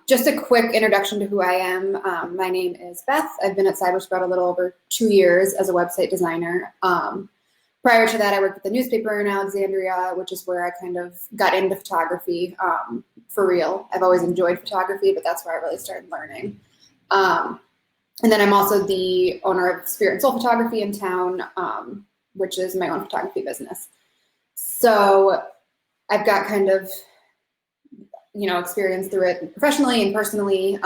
Just a quick introduction to who I am. My name is Beth. I've been at CYBERsprout a little over 2 years as a website designer. Prior to that, I worked at the newspaper in Alexandria, which is where I kind of got into photography for real. I've always enjoyed photography, but that's where I really started learning. And then I'm also the owner of Spirit and Soul Photography in town, which is my own photography business. So I've got kind of, experience through it professionally and personally,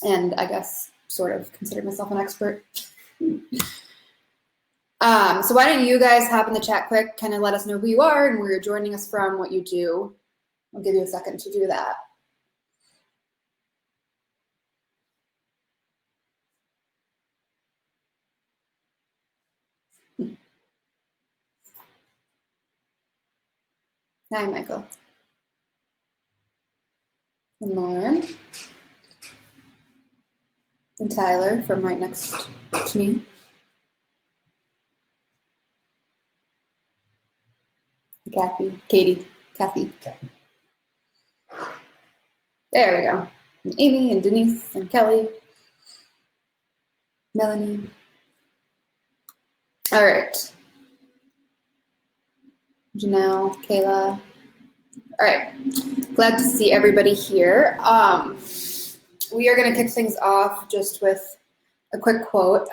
and I guess sort of consider myself an expert. So why don't you guys hop in the chat quick, kind of let us know who you are and where you're joining us from, what you do. I'll give you a second to do that. Hi, Michael. And Lauren. And Tyler from right next to me. Katie. There we go. And Amy and Denise and Kelly. Melanie. All right. Janelle, Kayla. All right, glad to see everybody here. We are going to kick things off just with a quick quote.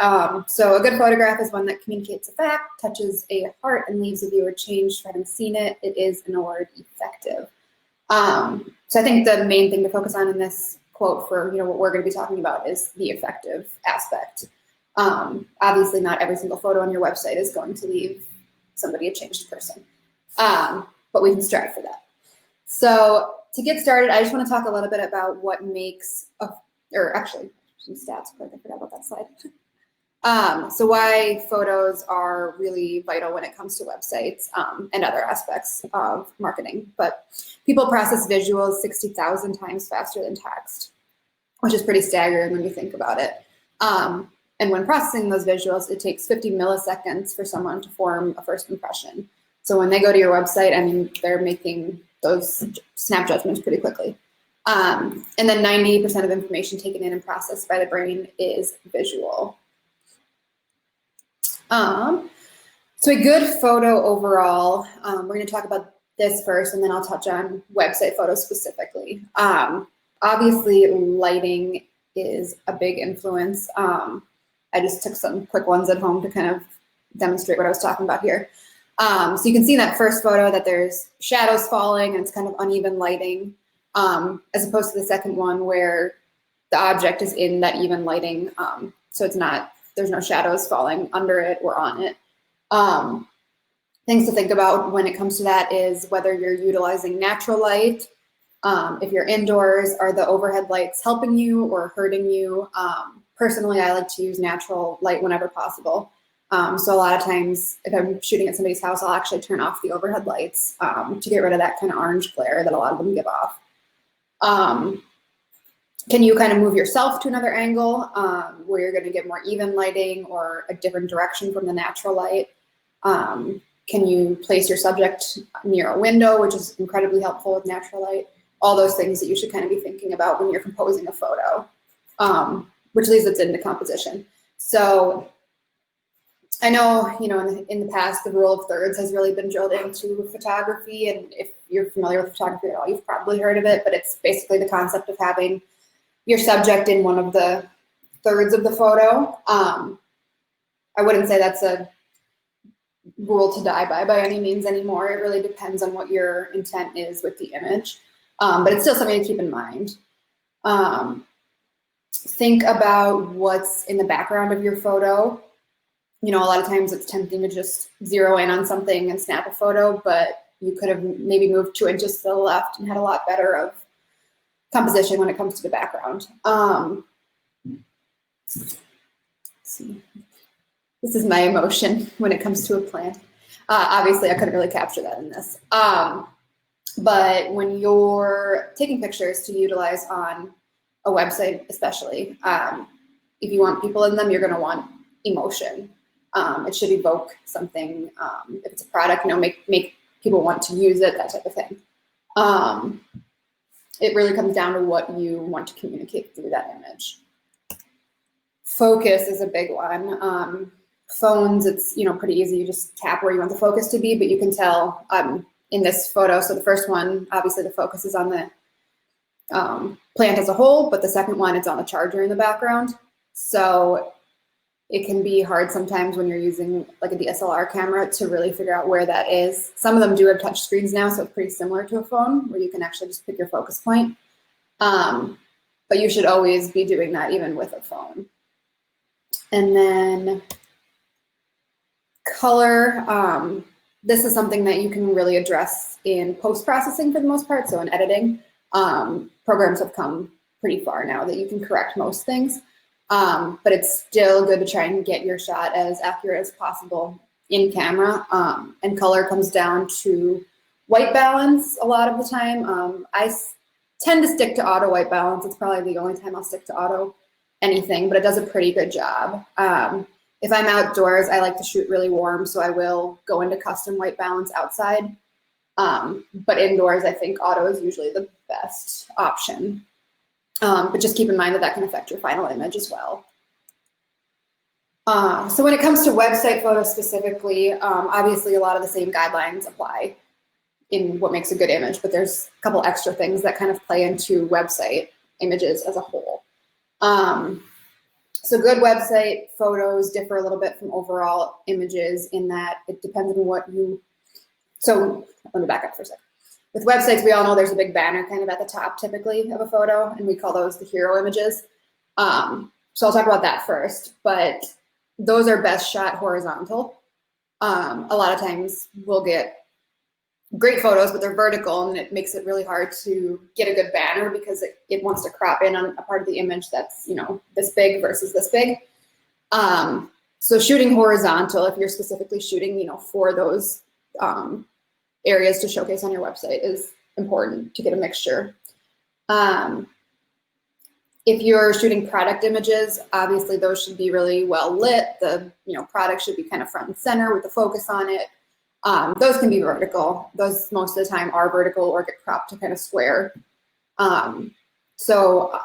So a good photograph is one that communicates a fact, touches a heart, and leaves a viewer changed for having seen it. It is, in a word, effective. So I think the main thing to focus on in this quote for what we're going to be talking about is the effective aspect. Obviously, not every single photo on your website is going to leave somebody a changed person, but we can strive for that. So to get started, I just want to talk a little bit about what makes, actually, some stats quick, I forgot about that slide. So why photos are really vital when it comes to websites and other aspects of marketing. But people process visuals 60,000 times faster than text, which is pretty staggering when you think about it. And when processing those visuals, it takes 50 milliseconds for someone to form a first impression. So when they go to your website, I mean, they're making those snap judgments pretty quickly. And then 90% of information taken in and processed by the brain is visual. So a good photo overall, we're going to talk about this first, and then I'll touch on website photos specifically. Obviously, lighting is a big influence. I just took some quick ones at home to kind of demonstrate what I was talking about here. So you can see in that first photo that there's shadows falling and it's kind of uneven lighting, as opposed to the second one where the object is in that even lighting. So there's no shadows falling under it or on it. Things to think about when it comes to that is whether you're utilizing natural light. If you're indoors, are the overhead lights helping you or hurting you? Personally, I like to use natural light whenever possible. So a lot of times, if I'm shooting at somebody's house, I'll actually turn off the overhead lights to get rid of that kind of orange glare that a lot of them give off. Can you kind of move yourself to another angle where you're going to get more even lighting or a different direction from the natural light? Can you place your subject near a window, which is incredibly helpful with natural light? All those things that you should kind of be thinking about when you're composing a photo, which leads us into composition. So I know, in the past, the rule of thirds has really been drilled into photography. And if you're familiar with photography at all, you've probably heard of it. But it's basically the concept of having your subject in one of the thirds of the photo. I wouldn't say that's a rule to die by any means anymore. It really depends on what your intent is with the image. But it's still something to keep in mind. Think about what's in the background of your photo. A lot of times it's tempting to just zero in on something and snap a photo, but you could have maybe moved 2 inches to the left and had a lot better of composition when it comes to the background. Let's see. This is my emotion when it comes to a plant. Obviously, I couldn't really capture that in this. But when you're taking pictures to utilize on a website, especially, if you want people in them, you're going to want emotion. It should evoke something. If it's a product, make people want to use it, that type of thing. it really comes down to what you want to communicate through that image. Focus is a big one. Phones, it's pretty easy. You just tap where you want the focus to be, but you can tell in this photo. So the first one, obviously the focus is on the plant as a whole, but the second one, it's on the charger in the background. So it can be hard sometimes when you're using like a DSLR camera to really figure out where that is. Some of them do have touch screens now, so it's pretty similar to a phone where you can actually just pick your focus point. But you should always be doing that even with a phone. And then color, this is something that you can really address in post-processing for the most part. So in editing, programs have come pretty far now that you can correct most things. But it's still good to try and get your shot as accurate as possible in camera. And color comes down to white balance a lot of the time. I tend to stick to auto white balance. It's probably the only time I'll stick to auto anything, but it does a pretty good job. If I'm outdoors, I like to shoot really warm, so I will go into custom white balance outside. But indoors, I think auto is usually the best option. But just keep in mind that can affect your final image as well. So when it comes to website photos specifically, obviously a lot of the same guidelines apply in what makes a good image, but there's a couple extra things that kind of play into website images as a whole. So good website photos differ a little bit from overall images in that it depends on what you, so let me back up for a second. With websites, we all know there's a big banner kind of at the top typically of a photo, and we call those the hero images. So I'll talk about that first, but those are best shot horizontal. A lot of times we'll get great photos, but they're vertical, and it makes it really hard to get a good banner because it wants to crop in on a part of the image that's, this big versus this big. So shooting horizontal, if you're specifically shooting, for those areas to showcase on your website, is important to get a mixture. If you're shooting product images, obviously those should be really well lit. The product should be kind of front and center with the focus on it. Those can be vertical. Those most of the time are vertical or get cropped to kind of square. So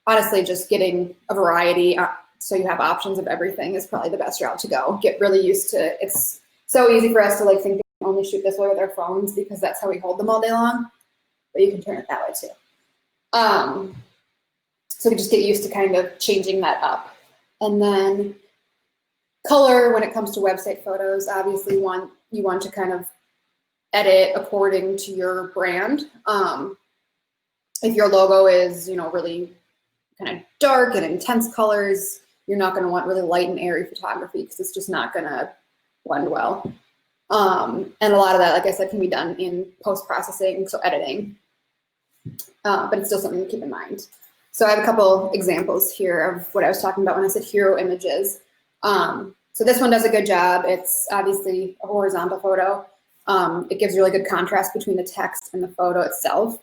honestly, just getting a variety so you have options of everything is probably the best route to go. Get really used to it. It's so easy for us to think we can only shoot this way with our phones because that's how we hold them all day long, but you can turn it that way too. So we just get used to kind of changing that up. And then color, when it comes to website photos, obviously you want to kind of edit according to your brand. If your logo is, really kind of dark and intense colors, you're not going to want really light and airy photography because it's just not going to blend well. And a lot of that, like I said, can be done in post-processing, so editing, but it's still something to keep in mind. So I have a couple examples here of what I was talking about when I said hero images. So this one does a good job. It's obviously a horizontal photo. It gives really good contrast between the text and the photo itself.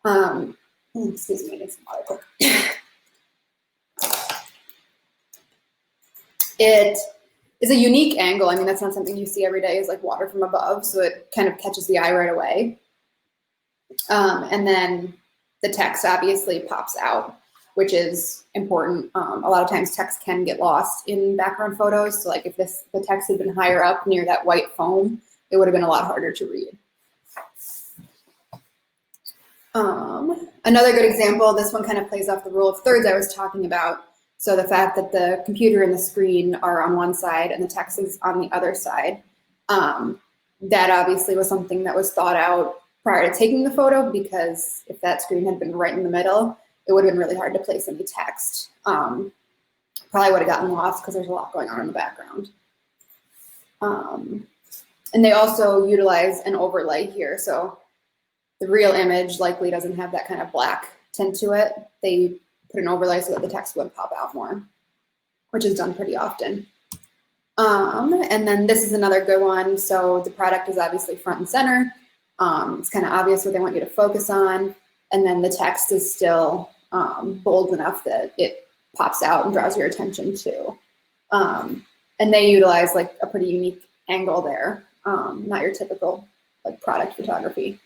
Excuse me, I need some water quick. It is a unique angle. I mean, that's not something you see every day, is like water from above, so it kind of catches the eye right away. And then the text obviously pops out, which is important. A lot of times text can get lost in background photos. So like if the text had been higher up near that white foam, it would have been a lot harder to read. Another good example, this one kind of plays off the rule of thirds I was talking about. So the fact that the computer and the screen are on one side and the text is on the other side. That obviously was something that was thought out prior to taking the photo, because if that screen had been right in the middle, it would have been really hard to place any text. Probably would have gotten lost because there's a lot going on in the background. And they also utilize an overlay here. So the real image likely doesn't have that kind of black tint to it. They put an overlay so that the text would pop out more, which is done pretty often. And then this is another good one. So the product is obviously front and center. It's kind of obvious what they want you to focus on. And then the text is still bold enough that it pops out and draws your attention too. And they utilize like a pretty unique angle there, not your typical like product photography.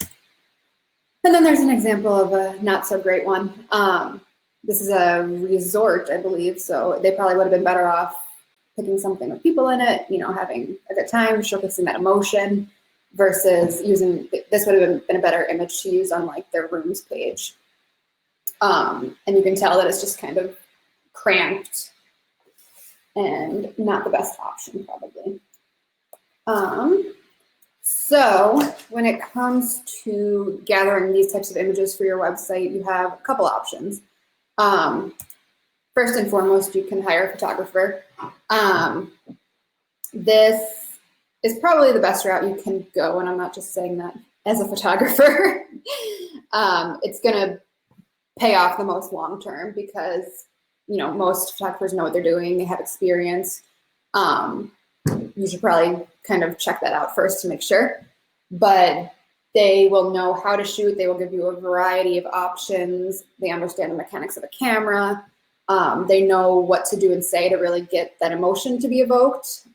And then there's an example of a not so great one. This is a resort, I believe, so they probably would have been better off picking something with people in it, you know, having a good time, showcasing that emotion, versus using, this would have been a better image to use on like their rooms page. And you can tell that it's just kind of cramped and not the best option probably. So when it comes to gathering these types of images for your website, you have a couple options. First and foremost, you can hire a photographer. This is probably the best route you can go, and I'm not just saying that as a photographer. It's gonna pay off the most long-term because, you know, most photographers know what they're doing, they have experience. You should probably kind of check that out first to make sure, but they will know how to shoot. They will give you a variety of options. They understand the mechanics of a camera. They know what to do and say to really get that emotion to be evoked,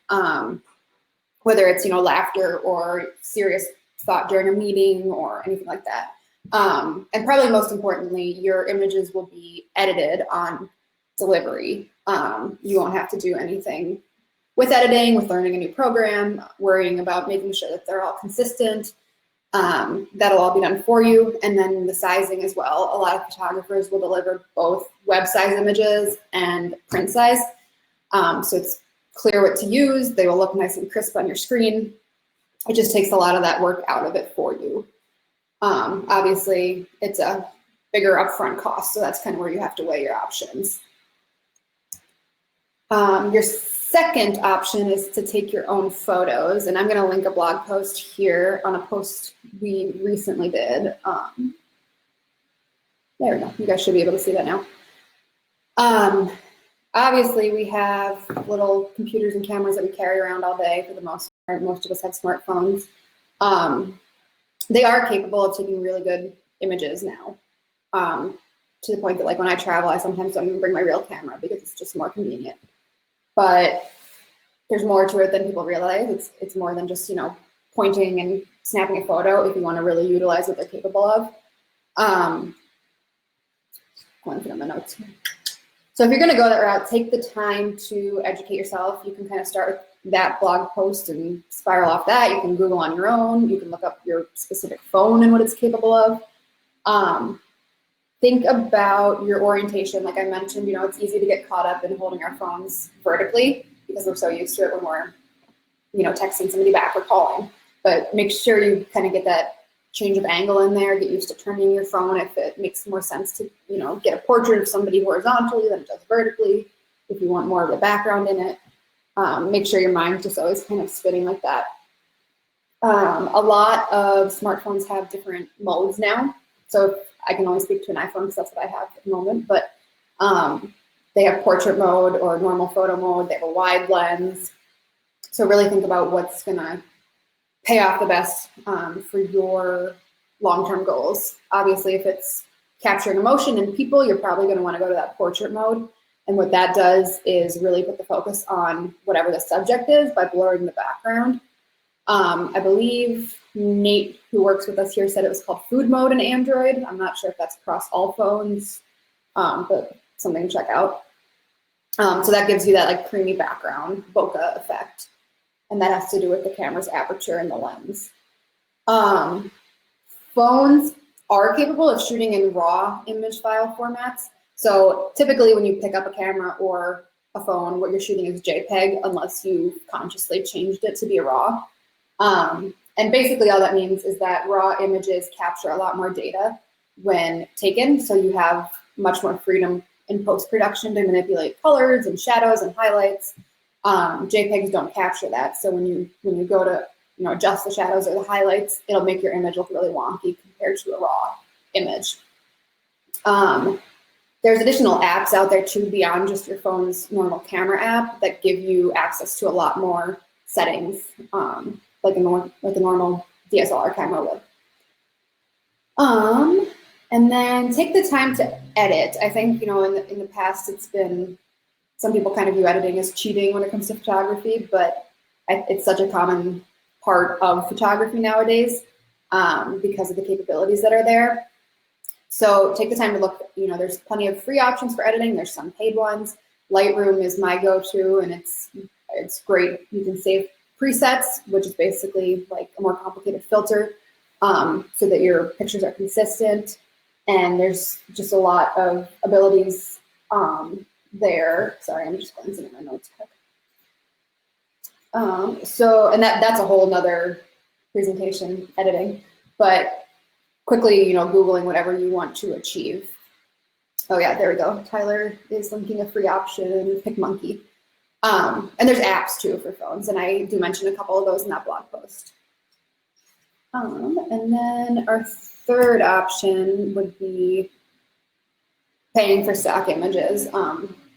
whether it's, you know, laughter or serious thought during a meeting or anything like that. And probably most importantly, your images will be edited on delivery. You won't have to do anything with editing, with learning a new program, worrying about making sure that they're all consistent. That'll all be done for you. And then the sizing as well. A lot of photographers will deliver both web size images and print size. So it's clear what to use. They will look nice and crisp on your screen. It just takes a lot of that work out of it for you. Obviously, it's a bigger upfront cost, so that's kind of where you have to weigh your options. Your second option is to take your own photos, and I'm going to link a blog post here on a post we recently did. There we go. You guys should be able to see that now. Obviously, we have little computers and cameras that we carry around all day for the most part. Most of us have smartphones. They are capable of taking really good images now, to the point that, like, when I travel, I sometimes don't even bring my real camera because it's just more convenient. But there's more to it than people realize. It's more than just, you know, pointing and snapping a photo if you want to really utilize what they're capable of. Going through my notes here. So if you're going to go that route, take the time to educate yourself. You can kind of start with that blog post and spiral off that. You can Google on your own. You can look up your specific phone and what it's capable of. Think about your orientation. Like I mentioned, you know, it's easy to get caught up in holding our phones vertically because we're so used to it when we're, you know, texting somebody back or calling. But make sure you kind of get that change of angle in there, get used to turning your phone if it makes more sense to, you know, get a portrait of somebody horizontally than it does vertically, if you want more of a background in it. Make sure your mind's just always kind of spinning like that. A lot of smartphones have different modes now. So I can only speak to an iPhone because that's what I have at the moment, but they have portrait mode or normal photo mode. They have a wide lens. So really think about what's gonna pay off the best for your long-term goals. Obviously, if it's capturing emotion in people, you're probably gonna wanna go to that portrait mode. And what that does is really put the focus on whatever the subject is by blurring the background. I believe Nate, who works with us here, said it was called food mode in Android. I'm not sure if that's across all phones, but something to check out. So that gives you that like creamy background bokeh effect. And that has to do with the camera's aperture and the lens. Phones are capable of shooting in raw image file formats. So typically when you pick up a camera or a phone, what you're shooting is JPEG unless you consciously changed it to be a RAW. And basically all that means is that raw images capture a lot more data when taken, so you have much more freedom in post-production to manipulate colors and shadows and highlights. JPEGs don't capture that, so when you go to, you know, adjust the shadows or the highlights, it'll make your image look really wonky compared to a raw image. There's additional apps out there too beyond just your phone's normal camera app that give you access to a lot more settings, like a normal DSLR camera would. And then take the time to edit. I think, you know, in the past it's been, some people kind of view editing as cheating when it comes to photography, but it's such a common part of photography nowadays. because of the capabilities that are there. So take the time to look, there's plenty of free options for editing. There's some paid ones. Lightroom is my go-to, and it's great. You can save presets, which is basically like a more complicated filter, so that your pictures are consistent. And there's just a lot of abilities there. Sorry, I'm just glancing at my notes quick. And that's a whole nother presentation, editing, but quickly, Googling whatever you want to achieve. Oh yeah, there we go. Tyler is linking a free option, PicMonkey. And there's apps too for phones, and I do mention a couple of those in that blog post. And then our third option would be paying for stock images.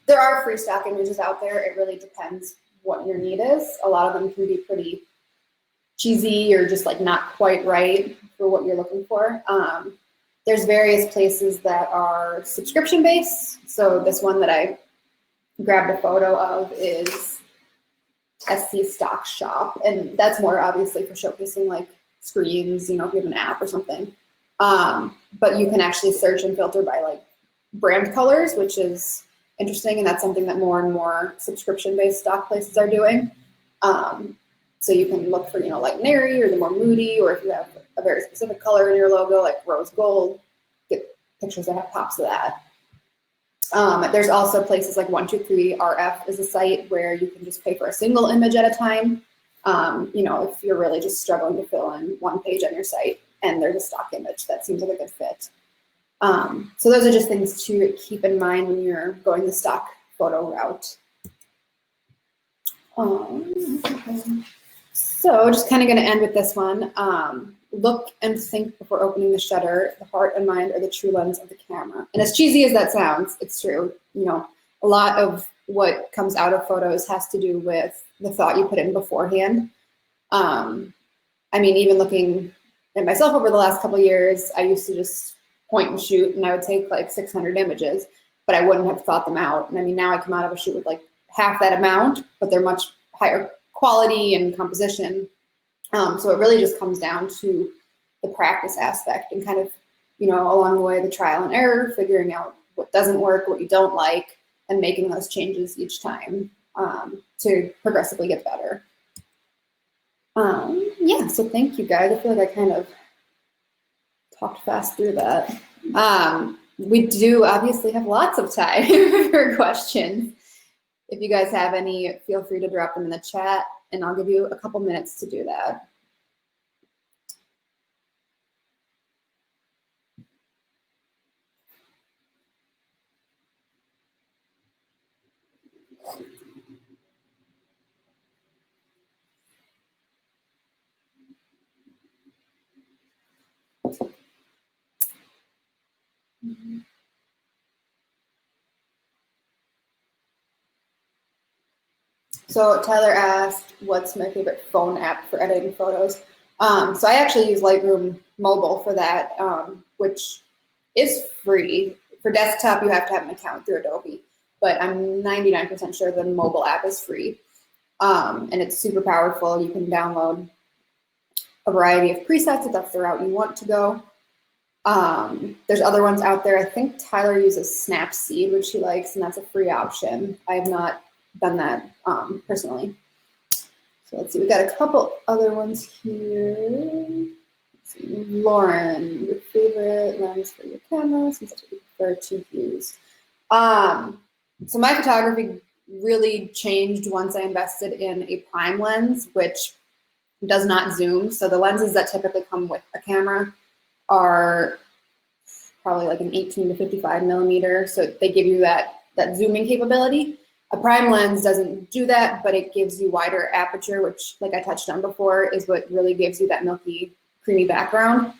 There are free stock images out there. It really depends what your need is. A lot of them can be pretty cheesy or just like not quite right for what you're looking for. There's various places that are subscription based. So this one that I grabbed a photo of is SC Stock Shop, and that's more obviously for showcasing like screens, if you have an app or something. But you can actually search and filter by like brand colors, which is interesting, and that's something that more and more subscription-based stock places are doing. So you can look for, like nary or the more moody, or if you have a very specific color in your logo, like rose gold, get pictures that have pops of that. There's also places like 123RF is a site where you can just pay for a single image at a time. If you're really just struggling to fill in one page on your site and there's a stock image, that seems like a good fit. So those are just things to keep in mind when you're going the stock photo route. So just kind of going to end with this one. Look and think before opening the shutter. The heart and mind are the true lens of the camera. And as cheesy as that sounds, it's true. A lot of what comes out of photos has to do with the thought you put in beforehand. Even looking at myself over the last couple of years, I used to just point and shoot, and I would take like 600 images, but I wouldn't have thought them out. And now I come out of a shoot with like half that amount, but they're much higher quality and composition. So it really just comes down to the practice aspect and kind of, along the way, the trial and error, figuring out what doesn't work, what you don't like, and making those changes each time to progressively get better. Yeah, so thank you guys. I feel like I kind of talked fast through that. We do obviously have lots of time for questions. If you guys have any, feel free to drop them in the chat, and I'll give you a couple minutes to do that. So Tyler asked, what's my favorite phone app for editing photos? So I actually use Lightroom Mobile for that, which is free. For desktop, you have to have an account through Adobe, but I'm 99% sure the mobile app is free. And it's super powerful. You can download a variety of presets if that's the route you want to go. There's other ones out there. I think Tyler uses Snapseed, which he likes, and that's a free option. I have not done that personally. So let's see, we've got a couple other ones here. Let's see. Lauren, your favorite lens for your camera, since that's what you prefer to use. So my photography really changed once I invested in a prime lens, which does not zoom. So the lenses that typically come with a camera are probably like an 18 to 55 millimeter. So they give you that zooming capability. A prime lens doesn't do that, but it gives you wider aperture, which, like I touched on before, is what really gives you that milky, creamy background.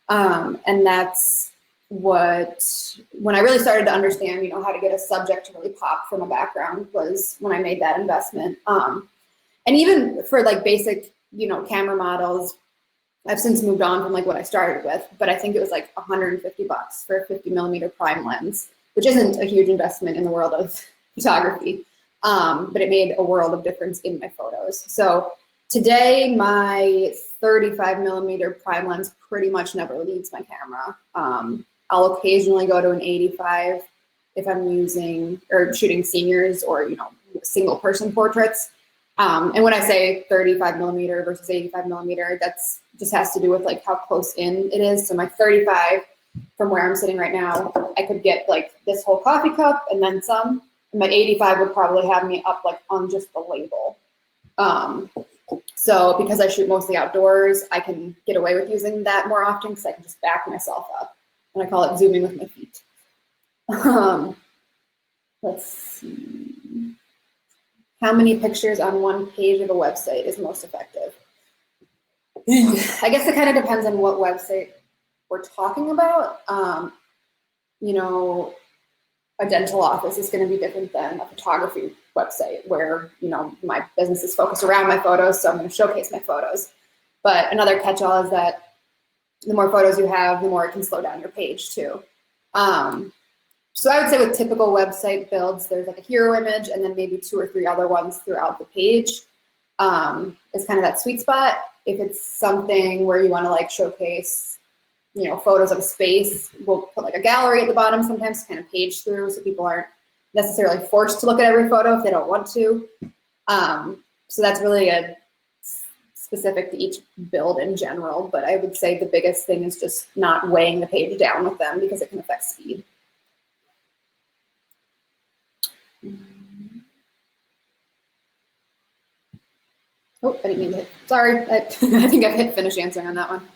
And that's what, when I really started to understand, how to get a subject to really pop from a background, was when I made that investment. And even for like basic, camera models, I've since moved on from like what I started with, but I think it was like $150 for a 50 millimeter prime lens, which isn't a huge investment in the world of photography, but it made a world of difference in my photos. So today, my 35 millimeter prime lens pretty much never leaves my camera. I'll occasionally go to an 85 if I'm using or shooting seniors or, single person portraits. And when I say 35 millimeter versus 85 millimeter, that's just has to do with like how close in it is. So my 35 from where I'm sitting right now, I could get like this whole coffee cup and then some. And my 85 would probably have me up like on just the label. So because I shoot mostly outdoors, I can get away with using that more often because I can just back myself up. And I call it zooming with my feet. Let's see. How many pictures on one page of a website is most effective? I guess it kind of depends on what website we're talking about. A dental office is going to be different than a photography website where, my business is focused around my photos, so I'm going to showcase my photos. But another catch-all is that the more photos you have, the more it can slow down your page too. So I would say with typical website builds, there's like a hero image and then maybe 2 or 3 other ones throughout the page. It's kind of that sweet spot. If it's something where you want to like showcase, photos of a space, we'll put like a gallery at the bottom sometimes to kind of page through so people aren't necessarily forced to look at every photo if they don't want to. So that's really specific to each build in general, but I would say the biggest thing is just not weighing the page down with them because it can affect speed. Oh, I didn't mean to hit, sorry. I think I've hit finish answering on that one.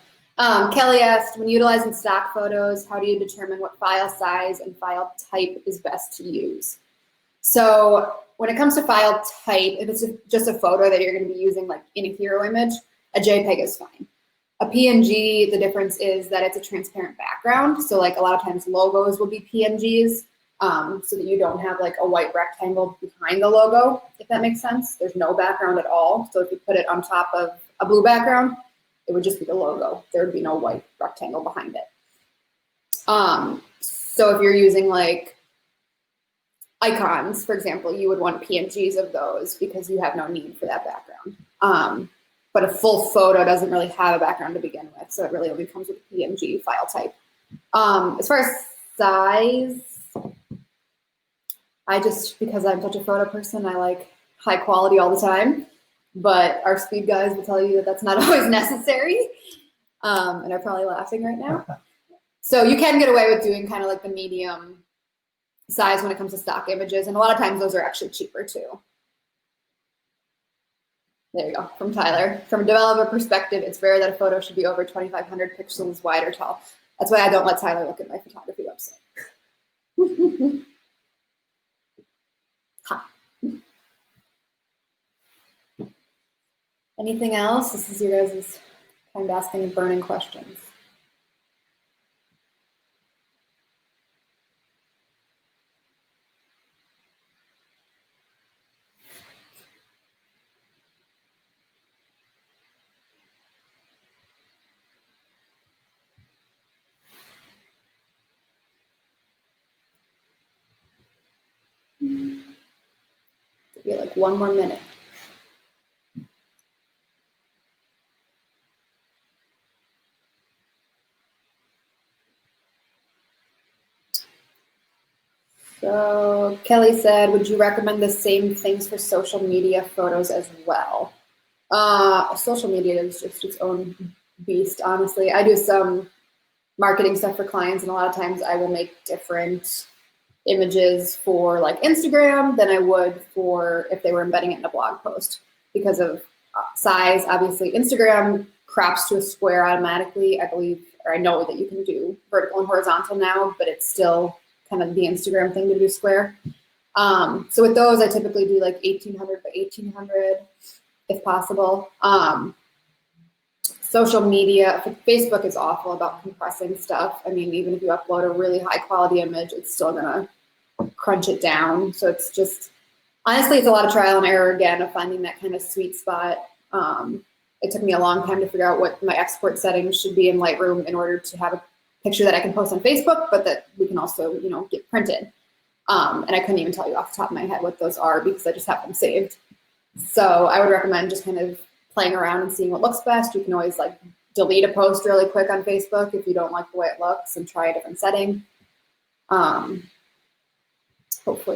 Kelly asked, when utilizing stock photos, how do you determine what file size and file type is best to use? So when it comes to file type, if it's just a photo that you're going to be using like in a hero image, a JPEG is fine. A PNG, the difference is that it's a transparent background. So like a lot of times logos will be PNGs so that you don't have like a white rectangle behind the logo, if that makes sense. There's no background at all. So if you put it on top of a blue background, it would just be the logo. There would be no white rectangle behind it. So if you're using like icons, for example, you would want PNGs of those because you have no need for that background. But a full photo doesn't really have a background to begin with, so it really only comes with a PNG file type. As far as size, because I'm such a photo person, I like high quality all the time. But our speed guys will tell you that that's not always necessary, and are probably laughing right now. So you can get away with doing kind of like the medium size when it comes to stock images, and a lot of times those are actually cheaper too. There you go, from Tyler. From a developer perspective, it's rare that a photo should be over 2,500 pixels wide or tall. That's why I don't let Tyler look at my photography website. Anything else? This is your guys' time to ask any burning questions. Give you like 1 more minute. So Kelly said, would you recommend the same things for social media photos as well? Social media is just its own beast, honestly. I do some marketing stuff for clients, and a lot of times I will make different images for like Instagram than I would for if they were embedding it in a blog post because of size. Obviously, Instagram crops to a square automatically, I believe, or I know that you can do vertical and horizontal now, but it's still kind of the Instagram thing to do square. So with those, I typically do like 1800 by 1800 if possible. Social media, Facebook is awful about compressing stuff. I mean, even if you upload a really high quality image, it's still gonna crunch it down. So it's just, honestly, it's a lot of trial and error again of finding that kind of sweet spot. It took me a long time to figure out what my export settings should be in Lightroom in order to have a picture that I can post on Facebook, but that we can also, get printed. And I couldn't even tell you off the top of my head what those are because I just have them saved. So I would recommend just kind of playing around and seeing what looks best. You can always like delete a post really quick on Facebook if you don't like the way it looks and try a different setting. Hopefully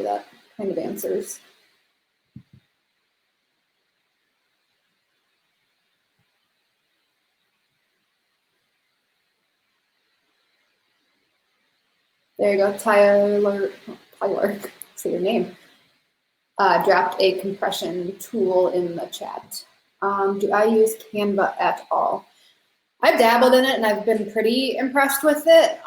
that kind of answers. There you go, Tyler, say your name. Dropped a compression tool in the chat. Do I use Canva at all? I've dabbled in it and I've been pretty impressed with it.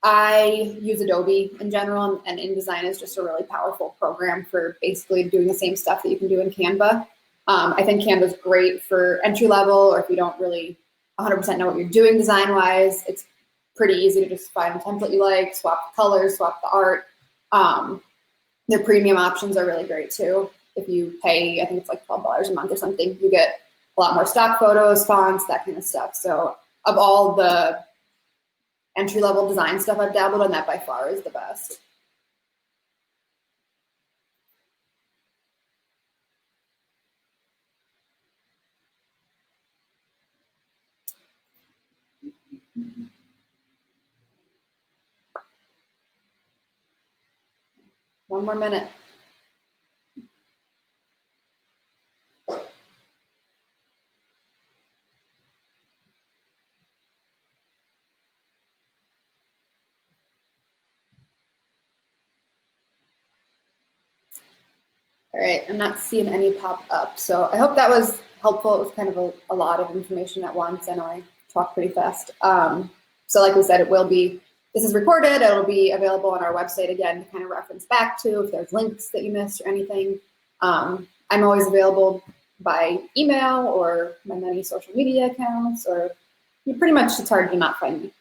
I use Adobe in general, and InDesign is just a really powerful program for basically doing the same stuff that you can do in Canva. I think Canva is great for entry level, or if you don't really 100% know what you're doing design-wise. It's pretty easy to just find a template you like, swap the colors, swap the art. Their premium options are really great too. If you pay, I think it's like $12 a month or something, you get a lot more stock photos, fonts, that kind of stuff. So of all the entry-level design stuff I've dabbled in, that by far is the best. One more minute. All right, I'm not seeing any pop up. So I hope that was helpful. It was kind of a lot of information at once. I know I talk pretty fast. So like we said, this is recorded. It'll be available on our website again to kind of reference back to if there's links that you missed or anything. I'm always available by email or my many social media accounts, or pretty much it's hard to not find me.